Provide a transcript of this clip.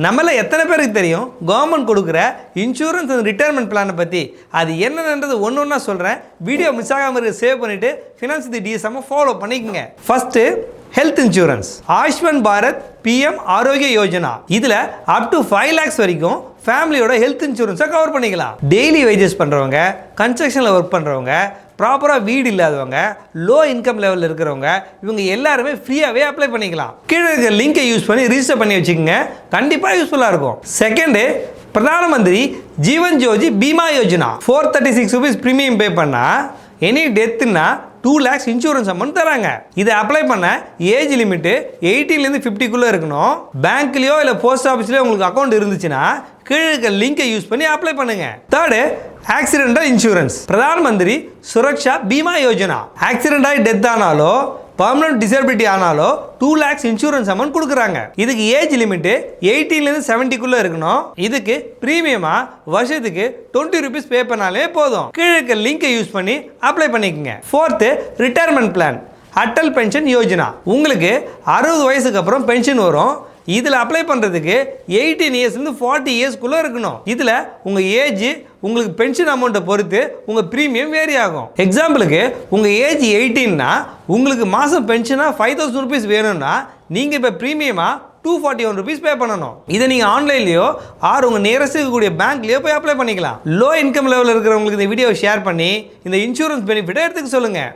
நம்மள எத்தனை பேருக்கு தெரியும் கவர்மெண்ட் கொடுக்குற இன்சூரன்ஸ் அண்ட் ரிட்டையர்மெண்ட் பிளானை பற்றி? அது என்னன்றது ஒன்று ஒன்றா சொல்கிறேன். வீடியோ மிஸ் ஆகாமல் இருக்க சேவ் பண்ணிவிட்டு ஃபினான்ஸ் தி டிஎஸ்எம் ஃபாலோ பண்ணிக்கோங்க. First health insurance. Ayushman Bharat PM Arogya Yojana. இதில் அப் டு 5 lakhs வரைக்கும் ஃபேமிலியோட ஹெல்த் இன்சூரன்ஸை கவர் பண்ணிக்கலாம். டெய்லி வேஜஸ் பண்ணுறவங்க, கன்ஸ்ட்ரக்ஷனில் ஒர்க் பண்ணுறவங்க, ப்ராப்பராக வீடு இல்லாதவங்க, லோ இன்கம் லெவலில் இருக்கிறவங்க, இவங்க எல்லாருமே ஃப்ரீயாகவே அப்ளை பண்ணிக்கலாம். கீழே இருக்கிற லிங்கை யூஸ் பண்ணி ரிஜிஸ்டர் பண்ணி வச்சுக்கோங்க. கண்டிப்பாக யூஸ்ஃபுல்லாக இருக்கும். Second, Pradhan Mantri Jeevan Jyoti Bima Yojana. 436 rupees premium pay பண்ணால் எனி டெத்துன்னா 2 lakhs இன்சூரன்ஸ் அமௌண்ட் தராங்க. இதை அப்ளை பண்ண ஏஜ் லிமிட்டு 18லேருந்து 50க்குள்ளே இருக்கணும். பேங்க்லேயோ இல்லை போஸ்ட் ஆஃபீஸ்லேயோ உங்களுக்கு அக்கௌண்ட் இருந்துச்சுன்னா கீழே இருக்க லிங்கை யூஸ் பண்ணி அப்ளை பண்ணுங்க. Third, accidental insurance. Pradhan Mantri Suraksha Bima Yojana. Accident ஆகி டெத் ஆனாலோ பர்மனன்ட் டிசபிலிட்டி ஆனாலோ 2 lakhs இன்சூரன்ஸ் அமௌண்ட் கொடுக்குறாங்க. இதுக்கு ஏஜ் லிமிட்டு 18லேருந்து 70க்குள்ளே இருக்கணும். இதுக்கு ப்ரீமியமா வருஷத்துக்கு 20 rupees பே பண்ணாலே போதும். கீழே இருக்க லிங்கை யூஸ் பண்ணி அப்ளை பண்ணிக்கோங்க. Fourth, retirement plan. Atal pension Yojana. உங்களுக்கு 60 வயசுக்கு அப்புறம் பென்ஷன் வரும். இதில் அப்ளை பண்ணுறதுக்கு 18 இயர்ஸ்லேருந்து 40 இயர்ஸ்க்குள்ளே இருக்கணும். இதில் உங்கள் ஏஜ் உங்களுக்கு பென்ஷன் அமௌண்ட்டை பொறுத்து உங்கள் ப்ரீமியம் வேரி ஆகும். எக்ஸாம்பிளுக்கு உங்கள் ஏஜ் 18னா உங்களுக்கு மாதம் பென்ஷனாக 5000 rupees வேணும்னா நீங்கள் இப்போ ப்ரீமியமாக 241 rupees பே பண்ணணும். இதை நீங்கள் ஆன்லைன்லேயோ ஆர் உங்கள் நியரஸ்ட் இருக்கக்கூடிய பேங்க்லேயோ போய் அப்ளை பண்ணிக்கலாம். லோ இன்கம் லெவலில் இருக்கிறவங்களுக்கு இந்த வீடியோவை ஷேர் பண்ணி இந்த இன்சூரன்ஸ் பெனிஃபிட்டை எடுத்துக்க சொல்லுங்கள்.